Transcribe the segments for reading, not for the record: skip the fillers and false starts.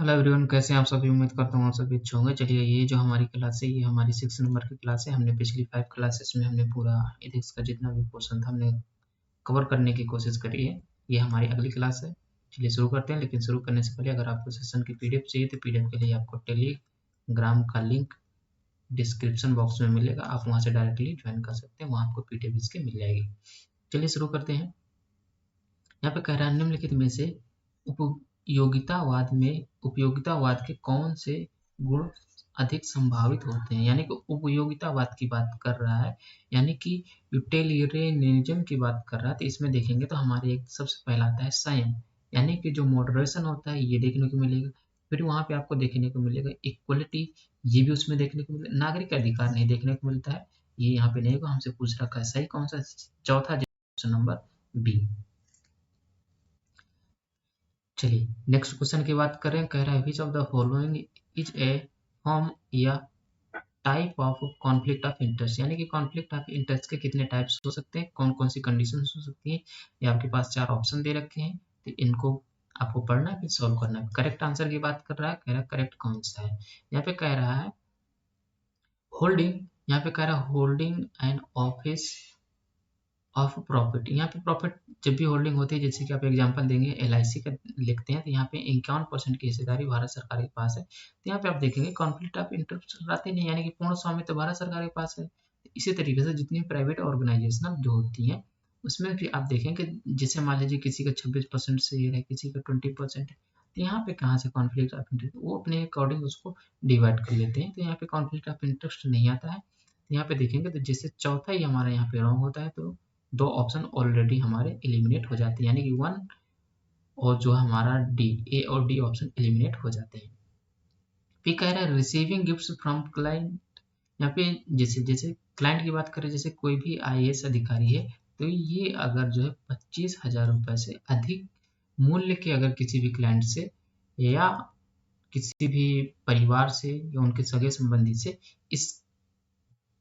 Hello everyone, कैसे हैं आप सभी। उम्मीद करता हूँ आप सभी अच्छे होंगे। चलिए, ये जो हमारी क्लास है ये हमारी 6 नंबर की क्लास है। हमने पिछली 5 क्लासेस में हमने पूरा एथिक्स का जितना भी पोर्शन था हमने कवर करने की कोशिश करी है। ये हमारी अगली क्लास है। चलिए शुरू करते हैं। लेकिन शुरू करने से पहले अगर आपको सेशन की पीडीएफ चाहिए तो पीडीएफ के लिए आपको टेलीग्राम का लिंक डिस्क्रिप्शन बॉक्स में मिलेगा। आप वहाँ से डायरेक्टली ज्वाइन कर सकते हैं, वहाँ आपको पीडीएफ इसके मिल जाएगी। चलिए शुरू करते हैं। यहाँ पे कह रहा है निम्नलिखित में से उपयोगितावाद के कौन से गुण अधिक संभावित होते हैं। यानी कि उपयोगितावाद की बात कर रहा है, यानी कि यूटिलिटेरियनिज्म की बात कर रहा है। तो इसमें देखेंगे तो हमारे एक सबसे पहला आता है संयम, यानी कि जो मॉडरेशन होता है ये देखने को मिलेगा। फिर वहाँ पे आपको देखने को मिलेगा इक्वलिटी, ये भी उसमें देखने को मिलेगा। नागरिक अधिकार नहीं देखने को मिलता है, ये यहाँ पे नहीं होगा। हमसे पूछ रखा है सही कौन सा, चौथा ऑप्शन नंबर बी। चलिए नेक्स्ट क्वेश्चन की बात करें। कह रहा है which of the following is a form या type of conflict of interest, यानी कि कॉन्फ्लिक्ट ऑफ इंटरेस्ट के कितने टाइप्स हो सकते हैं, कौन कौन सी कंडीशंस हो सकती हैं। ये आपके पास 4 ऑप्शन दे रखे हैं, तो इनको आपको पढ़ना है फिर सॉल्व करना है। करेक्ट आंसर की बात कर रहा है, कह रहा है करेक्ट कौन सा है। यहाँ पे कह रहा है होल्डिंग, यहाँ पे कह रहा है holding and office of profit. यहाँ पे प्रॉफिट जब भी होल्डिंग होती है, जैसे कि आप एग्जांपल देंगे LIC का लिखते हैं, तो यहाँ पे 51% की हिस्सेदारी भारत सरकार के पास है। तो यहाँ पे आप देखेंगे कॉन्फ्लिक्ट ऑफ इंटरेस्ट आते नहीं, यानी कि पूर्ण स्वामित्व भारत सरकार के पास है। इसी तरीके से जितनी प्राइवेट ऑर्गेनाइजेशन जो होती हैं उसमें भी आप देखेंगे, जैसे मान लीजिए किसी का 26% शेयर है, किसी का 20% है, तो यहाँ पे कहाँ से कॉन्फ्लिक्ट ऑफ इंटरेस्ट, वो अपने अकॉर्डिंग उसको डिवाइड कर लेते हैं। तो यहाँ पे कॉन्फ्लिक्ट ऑफ इंटरेस्ट नहीं आता है। तो यहाँ पे देखेंगे तो जैसे चौथा ही हमारा यहाँ पे रॉन्ग होता है, तो 2 ऑप्शन ऑलरेडी हमारे एलिमिनेट हो जाते हैं, यानी कि 1 और जो हमारा डी, ए और डी ऑप्शन एलिमिनेट हो जाते हैं। फिर कह रहा है रिसीविंग गिफ्ट्स फ्रॉम क्लाइंट। यहाँ पे जैसे जैसे क्लाइंट की बात करें, जैसे कोई भी IAS अधिकारी है, तो ये अगर जो है 25,000 रुपये से अधिक मूल्य के अगर किसी भी क्लाइंट से या किसी भी परिवार से या उनके सगे संबंधी से इस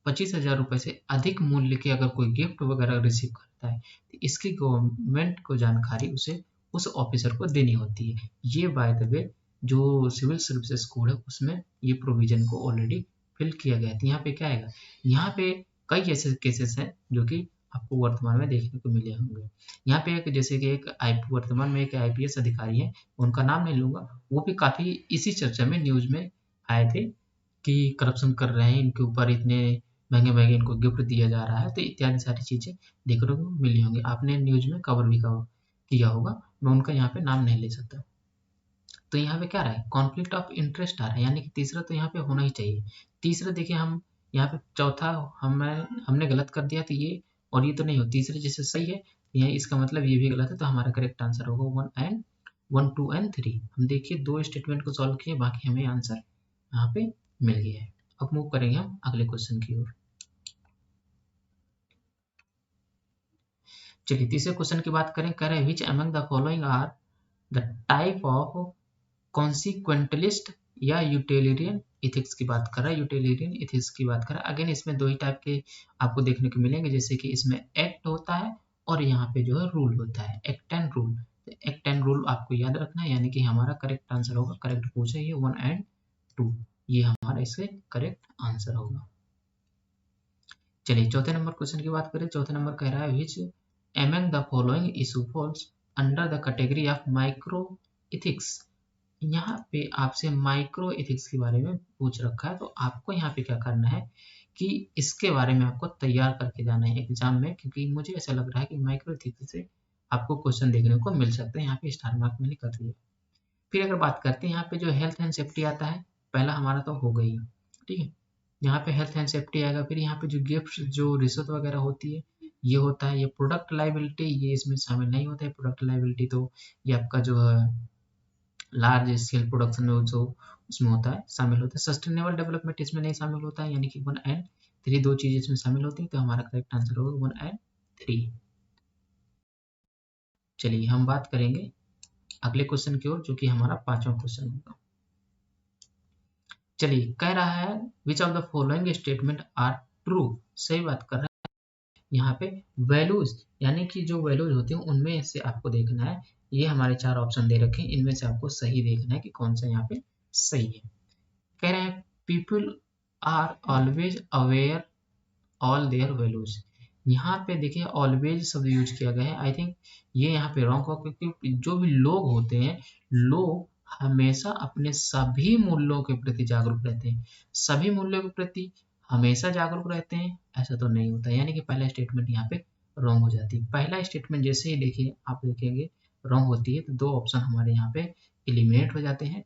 25,000 रुपये से अधिक मूल्य के अगर कोई गिफ्ट वगैरह रिसीव करता है, तो इसकी गवर्नमेंट को जानकारी उसे उस ऑफिसर को देनी होती है। ये बाय द वे जो सिविल सर्विसेज कोड है उसमें ये प्रोविजन को ऑलरेडी फिल किया गया है। तो यहाँ पे क्या आएगा, यहाँ पे कई ऐसे केसेस हैं जो कि आपको वर्तमान में देखने को मिले होंगे। यहाँ पे एक जैसे कि एक वर्तमान में एक IPS अधिकारी है, उनका नाम नहीं लूंगा, वो भी काफी इसी चर्चा में न्यूज में आए थे कि करप्शन कर रहे हैं, इनके ऊपर इतने महंगे महंगे इनको गिफ्ट दिया जा रहा है, तो इत्यादि सारी चीजें देखने को मिली होंगी। आपने न्यूज में कवर भी किया होगा, मैं उनका यहाँ पे नाम नहीं ले सकता। तो यहाँ पे क्या रहा है, कॉन्फ्लिक्ट ऑफ इंटरेस्ट आ रहा है, यानी कि तीसरा तो यहाँ पे होना ही चाहिए। तीसरा देखिए, हम यहाँ पे चौथा हमने गलत कर दिया, तो ये और ये तो नहीं हो, तीसरे जैसे सही है, यहाँ इसका मतलब ये भी गलत है, तो हमारा करेक्ट आंसर होगा 1, 2 एंड 3। हम देखिए 2 स्टेटमेंट को सॉल्व किए, बाकी हमें आंसर यहाँ पे मिल गया है। अब मूव करेंगे हम अगले क्वेश्चन की ओर। चलिए तीसरे क्वेश्चन की बात करें। कह रहे हैं which among the following are the type of consequentialist या यूटिलिटेरियन एथिक्स की बात कर रहा है। यूटिलिटेरियन एथिक्स की बात कर रहा है। अगेन इसमें 2 ही टाइप के आपको देखने को मिलेंगे, जैसे कि इसमें एक्ट होता है और यहाँ पे जो है रूल होता है, एक्ट एंड रूल। तो एक्ट एंड रूल आपको याद रखना है, यानी कि हमारा करेक्ट आंसर होगा, करेक्ट पूछा ये 1 एंड 2, ये हमारा इससे करेक्ट आंसर होगा। चलिए चौथे नंबर क्वेश्चन की बात करें। चौथे नंबर कह रहा है which among the following issue falls under the category of micro ethics. यहाँ पे आपसे माइक्रो इथिक्स के बारे में पूछ रखा है, तो आपको यहाँ पे क्या करना है कि इसके बारे में आपको तैयार करके जाना है एग्जाम में, क्योंकि मुझे ऐसा लग रहा है कि माइक्रो इथिक्स से आपको क्वेश्चन देखने को मिल सकते हैं। यहाँ पे स्टार मार्क मैंने कर दिया। फिर अगर बात करते हैं यहाँ पे जो हेल्थ एंड सेफ्टी आता है, पहला हमारा तो हो गई, ठीक है, यहाँ पे हेल्थ एंड सेफ्टी आएगा। फिर यहाँ पे जो गिफ्ट जो रिश्वत वगैरह होती है ये होता है। ये प्रोडक्ट लाइबिलिटी ये इसमें शामिल नहीं होता है। प्रोडक्ट लाइबिलिटी तो ये आपका जो है लार्ज स्केल प्रोडक्शन में जो उसमें होता है, शामिल होता है। सस्टेनेबल डेवलपमेंट इसमें नहीं शामिल होता है, यानी कि 1 एंड 3 दो चीजें इसमें शामिल होती है। तो हमारा करेक्ट आंसर होगा 1 एंड 3। चलिए हम बात करेंगे अगले क्वेश्चन की ओर, जो कि हमारा 5वां क्वेश्चन होगा। चलिए कह रहा है which of the following statement are true, सही बात कर रहा है। यहाँ पे वैल्यूज, यानी कि जो वैल्यूज होती हैं उनमें से आपको देखना है, ये हमारे 4 ऑप्शन दे रखे हैं, इनमें से आपको सही देखना है कि कौन सा यहाँ पे सही है। कह रहे हैं people are always aware all their values. यहाँ पे देखिए ऑलवेज शब्द यूज किया गया है, आई थिंक ये यहाँ पे रॉन्ग होगा, क्योंकि जो भी लोग होते हैं, लोग हमेशा अपने सभी मूल्यों के प्रति जागरूक रहते हैं। सभी मूल्यों के प्रति हमेशा जागरूक रहते हैं, ऐसा तो नहीं होता, यानी कि पहला स्टेटमेंट यहाँ पे रॉन्ग हो जाती है। पहला स्टेटमेंट जैसे ही देखिए आप देखेंगे रॉन्ग होती है, तो 2 ऑप्शन हमारे यहाँ पे एलिमिनेट हो जाते हैं।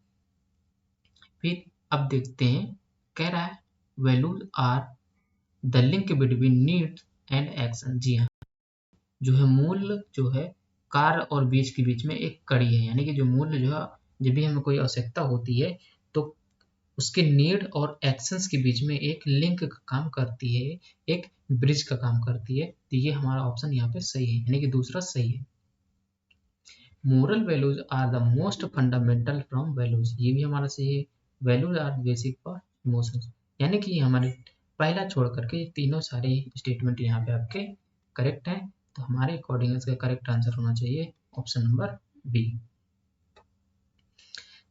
फिर अब देखते हैं, कह रहा है values are the link between needs and action. जी हाँ, जो है मूल्य जो है कार्य और बीच के बीच में एक कड़ी है, यानी कि जो मूल्य जो है जब भी हमें कोई आवश्यकता होती है तो उसके नीड और एक्शंस के बीच में एक लिंक का काम करती है, एक ब्रिज का काम करती है। तो ये हमारा ऑप्शन यहाँ पे सही है, यानी कि दूसरा सही है। Moral values are the most fundamental from values, ये भी हमारा सही है। Values are basic for emotions, यानी कि हमारे पहला छोड़ करके तीनों सारे स्टेटमेंट यहाँ पे आपके करेक्ट हैं। तो हमारे अकॉर्डिंग इसका करेक्ट आंसर होना चाहिए ऑप्शन नंबर बी।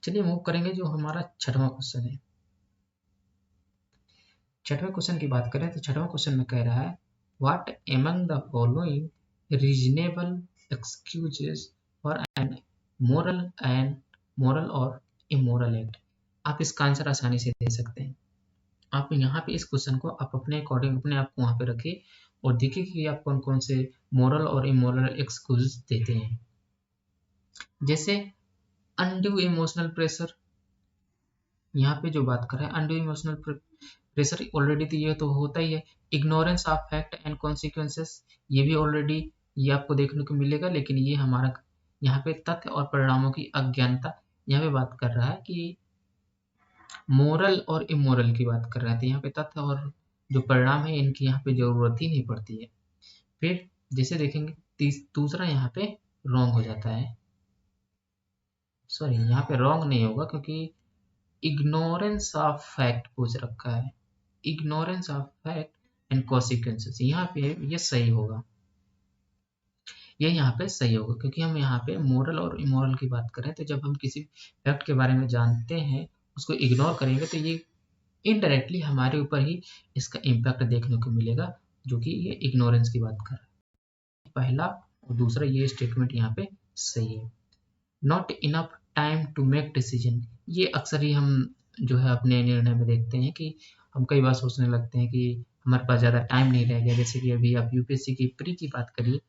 चलिए मूव करेंगे जो हमारा छठवां क्वेश्चन है। छठवें क्वेश्चन की बात करें तो छठवां क्वेश्चन में कह रहा है what among the following reasonable excuses for an moral और इमोरल एक्ट। आप इसका आंसर आसानी से दे सकते हैं। आप यहाँ पे इस क्वेश्चन को आप अपने अकॉर्डिंग अपने आप को वहाँ पे रखिए और देखिए कि आप कौन कौन से मोरल और इमोरल एक्सक्यूज देते हैं। जैसे अनड्यू इमोशनल प्रेशर, यहाँ पे जो बात कर रहे हैं अनड्यू इमोशनल प्रेशर ऑलरेडी तो ये तो होता ही है। Ignorance of fact and consequences, ये भी ऑलरेडी ये आपको देखने को मिलेगा, लेकिन ये हमारा यहाँ पे तथ्य और परिणामों की अज्ञानता, यहाँ पे बात कर रहा है कि मोरल और इमोरल की बात कर रहे थे। यहाँ पे तथ्य और जो परिणाम है इनकी यहाँ पे जरूरत ही नहीं पड़ती है। फिर जैसे देखेंगे दूसरा यहाँ पे रॉन्ग हो जाता है, सॉरी यहाँ पे रॉन्ग नहीं होगा क्योंकि इग्नोरेंस ऑफ फैक्ट पूछ रखा है। Ignorance of fact and consequences, यहाँ पे ये सही होगा, ये यहाँ पे सही होगा क्योंकि हम यहाँ पे मोरल और इमोरल की बात करें तो जब हम किसी फैक्ट के बारे में जानते हैं उसको इग्नोर करेंगे तो ये इनडायरेक्टली हमारे ऊपर ही इसका इम्पैक्ट देखने को मिलेगा, जो कि ये इग्नोरेंस की बात कर रहा है। पहला और दूसरा ये स्टेटमेंट यहाँ पे सही है। Not enough time to make decision, ये अक्सर ही हम जो है अपने निर्णय में देखते हैं कि हम कई बार सोचने लगते हैं कि हमारे पास ज़्यादा टाइम नहीं रह गया। जैसे कि अभी आप यूपीएससी की प्री की बात करिए,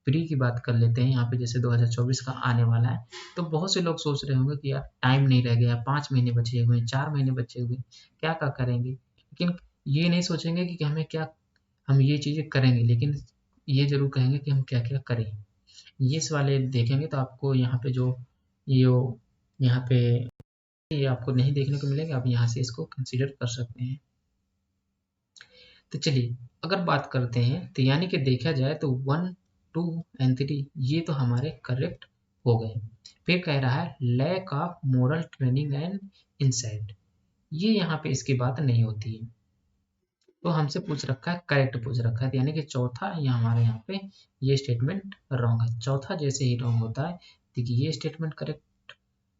प्री की बात कर लेते हैं यहाँ पे, जैसे 2024 का आने वाला है तो बहुत से लोग सोच रहे होंगे कि यार टाइम नहीं रह गया, 5 महीने बचे हुए, 4 महीने बचे हुए, क्या क्या करेंगे। लेकिन ये नहीं सोचेंगे कि हमें क्या, हम ये चीज़ें करेंगे, लेकिन ये जरूर कहेंगे कि हम क्या क्या करें। ये इस वाले देखेंगे तो आपको यहाँ पे जो ये यहाँ पे ये आपको नहीं देखने को मिलेगा, आप यहाँ से इसको कंसीडर कर सकते हैं। तो चलिए अगर बात करते हैं तो यानी कि देखा जाए तो 1, 2 एंड 3 ये तो हमारे करेक्ट हो गए। फिर कह रहा है lack of moral training and insight, ये यहाँ पे इसकी बात नहीं होती है, तो हमसे पूछ रखा है करेक्ट पूछ रखा है, यानी कि चौथा ये हमारे यहाँ पे ये स्टेटमेंट रॉन्ग है। चौथा जैसे ही रॉन्ग होता है देखिए ये स्टेटमेंट करेक्ट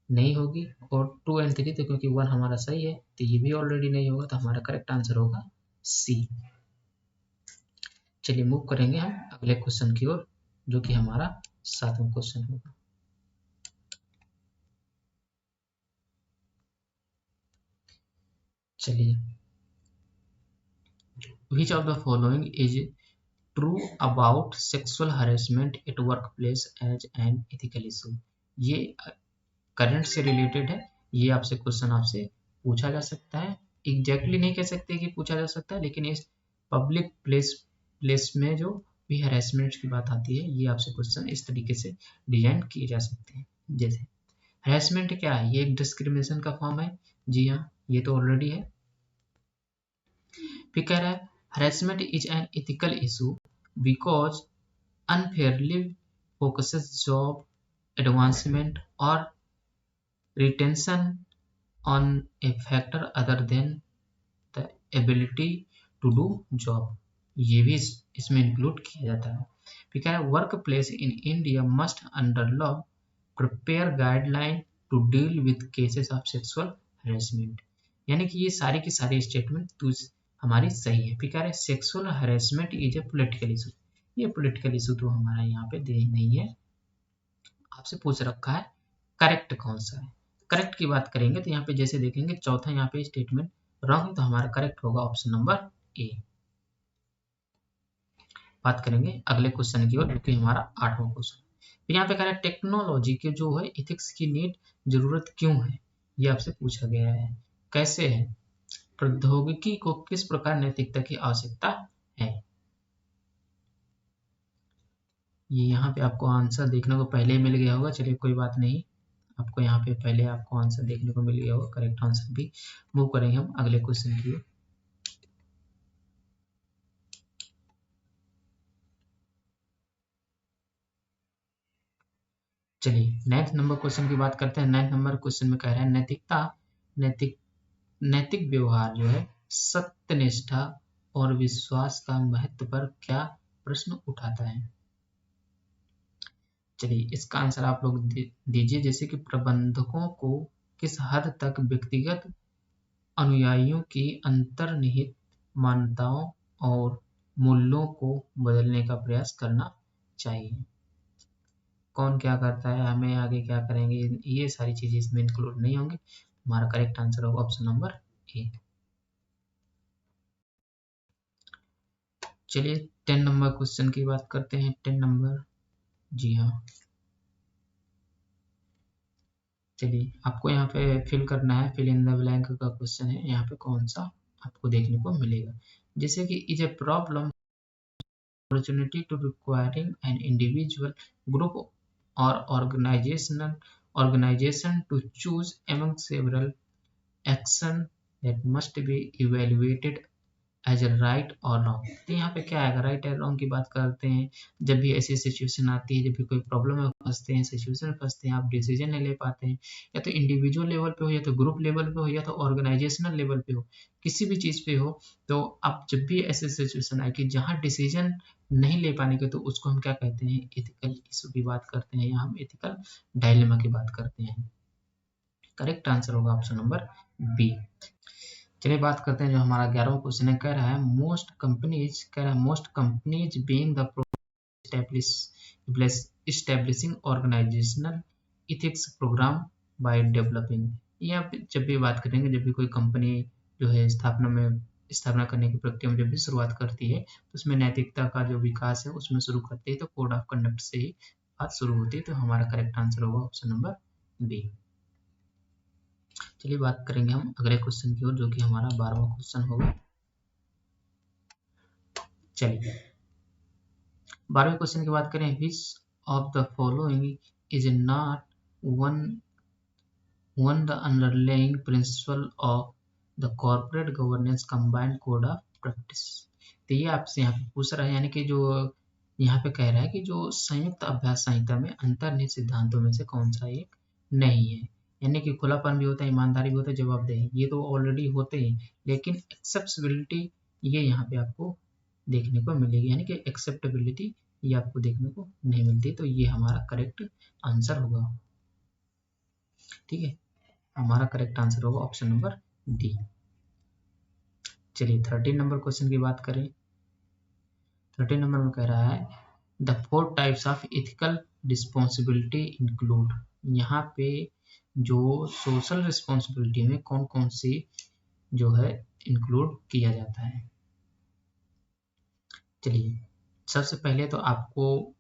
नहीं होगी, और 2 एंड 3 तो क्योंकि 1 हमारा सही है तो ये भी ऑलरेडी नहीं होगा, तो हमारा करेक्ट आंसर होगा सी। चलिए मूव करेंगे हम अगले क्वेश्चन की ओर, जो कि हमारा 7वां क्वेश्चन होगा। चलिए which of the following is true about sexual harassment at workplace as an ethical issue, ये करंट से रिलेटेड है। ये आपसे क्वेश्चन आपसे पूछा जा सकता है, एग्जैक्टली नहीं कह सकते कि पूछा जा सकता है, लेकिन इस पब्लिक प्लेस में जो भी हरेसमेंट की बात आती है ये आपसे क्वेश्चन इस तरीके से डिजाइन किए जा सकते हैं। जैसे हरेसमेंट क्या है, ये एक डिस्क्रिमिनेशन का फॉर्म है, जी हाँ ये तो ऑलरेडी है। फिर कह रहा है harassment is an ethical issue because unfairly focuses job advancement और retention on a factor other than the ability to do job, ये भी इसमें इंक्लूड किया जाता है। फिर क्या है, work place in India must under law prepare guideline to deal with cases of sexual harassment. यानी कि ये सारी की सारी स्टेटमेंट हमारी सही है। फिर क्या है, sexual harassment is a political issue. ये पोलिटिकल इशू तो हमारा यहाँ पे नहीं है, आपसे पूछ रखा है करेक्ट कौन सा है। करेक्ट की बात करेंगे तो यहाँ पे जैसे देखेंगे चौथा यहाँ पे स्टेटमेंट रॉन्ग है, तो हमारा करेक्ट होगा ऑप्शन नंबर ए। बात करेंगे अगले क्वेश्चन की ओर, जो कि हमारा 8वां क्वेश्चन। फिर यहाँ पे कह रहा है टेक्नोलॉजी के जो है इथिक्स की नीड जरूरत क्यों है, ये आपसे पूछा गया है। कैसे है, प्रौद्योगिकी को किस प्रकार नैतिकता की आवश्यकता है। ये यहाँ पे आपको आंसर देखने को पहले ही मिल गया होगा, चलिए कोई बात नहीं, आपको यहाँ पे पहले आपको आंसर देखने को मिल गया होगा, करेक्ट आंसर भी। मूव करेंगे हम अगले क्वेश्चन की ओर। चलिए 9th नंबर क्वेश्चन की बात करते हैं। 9th नंबर क्वेश्चन में कह रहे हैं नैतिक नैतिक व्यवहार जो है सत्यनिष्ठा और विश्वास का महत्व पर क्या प्रश्न उठाता है। चलिए इसका आंसर आप लोग दीजिए। जैसे कि प्रबंधकों को किस हद तक व्यक्तिगत अनुयायियों की अंतर्निहित मान्यताओं और मूल्यों को बदलने का प्रयास करना चाहिए। कौन क्या करता है, हमें आगे क्या करेंगे, ये सारी चीजें इसमें इंक्लूड नहीं होंगी। हमारा करेक्ट आंसर होगा ऑप्शन नंबर ए। चलिए 10 नंबर क्वेश्चन की बात करते हैं। 10 नंबर, जी हाँ, चलिए आपको यहाँ पे फिल करना है, फिल इन द ब्लैंक का क्वेश्चन है। यहाँ पे कौन सा आपको देखने को मिलेगा, जैसे कि is a problem opportunity to requiring an individual, group or organization to choose among several action that must be evaluated as a right और रॉन्ग। तो यहाँ पे क्या आएगा, राइट और रॉन्ग की बात करते हैं। जब भी ऐसी सिचुएशन आती है, जब भी कोई प्रॉब्लम में फंसते हैं, सिचुएशन में फंसते हैं, आप डिसीजन नहीं ले पाते हैं, या तो इंडिविजुअल लेवल पे हो, या तो ग्रुप लेवल पे हो, या तो ऑर्गेनाइजेशनल लेवल पे हो, किसी भी चीज़ पे हो, तो आप जब भी ऐसी सिचुएशन आए कि जहाँ डिसीजन नहीं ले पाने के, तो उसको हम क्या कहते हैं, एथिकल इशू की बात करते हैं, या हम एथिकल डायलेमा की बात करते हैं। करेक्ट आंसर होगा ऑप्शन नंबर बी। चलिए बात करते हैं जो हमारा 11वां क्वेश्चन है। कह रहा है most companies being the establishing organisational ethics programme by developing. ये आप जब भी बात करेंगे, जब भी कोई कंपनी जो है स्थापना करने की प्रक्रिया में जब भी शुरुआत करती है, तो उसमें नैतिकता का जो विकास है उसमें शुरू करती है, तो कोड ऑफ कंडक्ट से ही बात शुरू होती है। तो हमारा करेक्ट आंसर होगा ऑप्शन नंबर बी। चलिए बात करेंगे हम अगले क्वेश्चन की ओर, जो कि हमारा 12वां क्वेश्चन होगा। चलिए 12वें क्वेश्चन की बात करें, विच of the following is not one the underlying principle of the corporate governance combined code of practice. तो ये आपसे यहाँ पे पूछ रहा है, यानी कि जो यहाँ पे कह रहा है कि जो संयुक्त अभ्यास संहिता में अंतर्निहित सिद्धांतों में से कौन सा एक नहीं है। यानी कि खुलापन भी होता है, ईमानदारी भी होता है, जवाबदेही, ये तो ऑलरेडी होते हैं, लेकिन एक्सेप्टेबिलिटी ये यहाँ पे आपको देखने को मिलेगी, यानी कि एक्सेप्टेबिलिटी ये आपको देखने को नहीं मिलती। तो ये हमारा करेक्ट आंसर होगा। ठीक है, हमारा करेक्ट आंसर होगा ऑप्शन नंबर डी। चलिए 13 नंबर क्वेश्चन की बात करें। 13 नंबर में कह रहा है the 4 types of ethical responsibility include. यहाँ पे जो सोशल रिस्पॉन्सिबिलिटी में कौन कौन सी जो है इंक्लूड किया जाता है। चलिए सबसे पहले तो आपको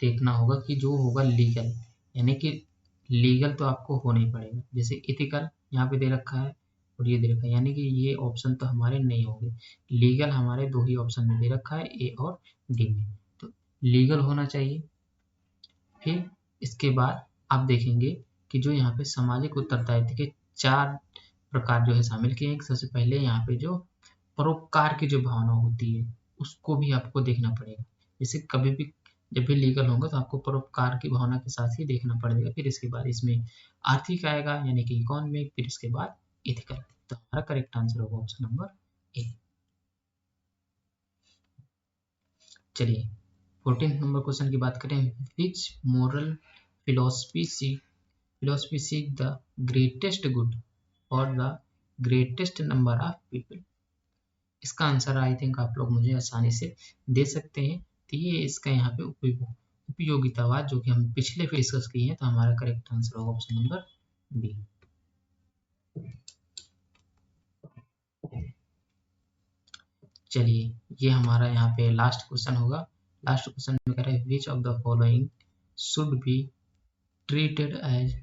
देखना होगा कि जो होगा लीगल, यानी कि लीगल तो आपको होना ही पड़ेगा। जैसे इथिकल यहाँ पे दे रखा है और ये दे रखा है, यानी कि ये ऑप्शन तो हमारे नहीं होंगे। लीगल हमारे 2 ही ऑप्शन में दे रखा है, ए और डी में, तो लीगल होना चाहिए। फिर इसके बाद आप देखेंगे कि जो यहाँ पे सामाजिक उत्तरदायित्व के 4 प्रकार जो है शामिल किए हैं। सबसे पहले यहाँ पे जो परोपकार की जो भावना होती है उसको भी आपको देखना पड़ेगा। जैसे कभी भी जब भी लीगल होंगे तो आपको परोपकार की भावना के साथ ही देखना पड़ेगा। फिर इसके बाद इसमें आर्थिक आएगा, यानी कि इकोनॉमिक, फिर इसके बाद इथिकल। तो हमारा करेक्ट आंसर होगा ऑप्शन नंबर ए। चलिए 14 नंबर क्वेश्चन की बात करें, which moral philosophy seek the greatest good और the greatest number of people. इसका आंसर आई थिंक आप लोग मुझे आसानी से दे सकते हैं। तो ये इसका यहाँ पे उपयोगितावाद जो कि हम पिछले पे डिस्कस किए हैं, तो हमारा करेक्ट आंसर होगा ऑप्शन नंबर बी। चलिए ये हमारा यहाँ पे लास्ट क्वेश्चन होगा। लास्ट क्वेश्चन में कह रहा है which of the following should be treated as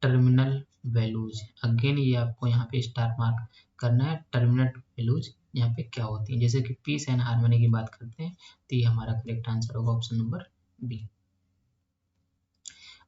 terminal values. Again ये आपको यहाँ पे स्टार मार्क करना है। टर्मिनल वैल्यूज यहाँ पे क्या होती हैं, जैसे कि पीस एंड हार्मनी की बात करते हैं, तो ये हमारा करेक्ट आंसर होगा ऑप्शन नंबर बी।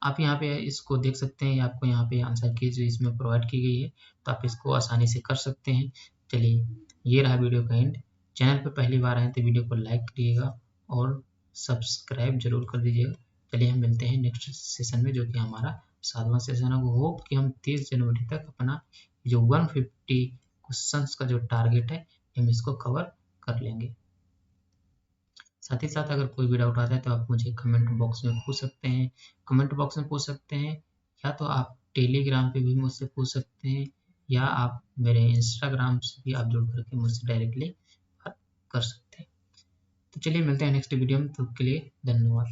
आप यहाँ पे इसको देख सकते हैं, आपको यहाँ पे आंसर की जो इसमें प्रोवाइड की गई है, तो आप इसको आसानी से कर सकते हैं। चलिए ये रहा वीडियो का एंड। चैनल पर पहली बार आए तो वीडियो को लाइक करिएगा और सब्सक्राइब जरूर कर दीजिएगा। चलिए हम मिलते हैं नेक्स्ट सेशन में, जो कि हमारा 7वां सेशन है। होप कि हम 30 जनवरी तक अपना जो 150 क्वेश्चंस का जो टारगेट है हम इसको कवर कर लेंगे। साथ ही साथ अगर कोई भी डाउट आता है तो आप मुझे कमेंट बॉक्स में पूछ सकते हैं, या तो आप टेलीग्राम पे भी मुझसे पूछ सकते हैं, या आप मेरे इंस्टाग्राम से भी आप जुड़ करके मुझसे डायरेक्टली बात कर सकते हैं। तो चलिए मिलते हैं नेक्स्ट वीडियो में, तब के लिए धन्यवाद।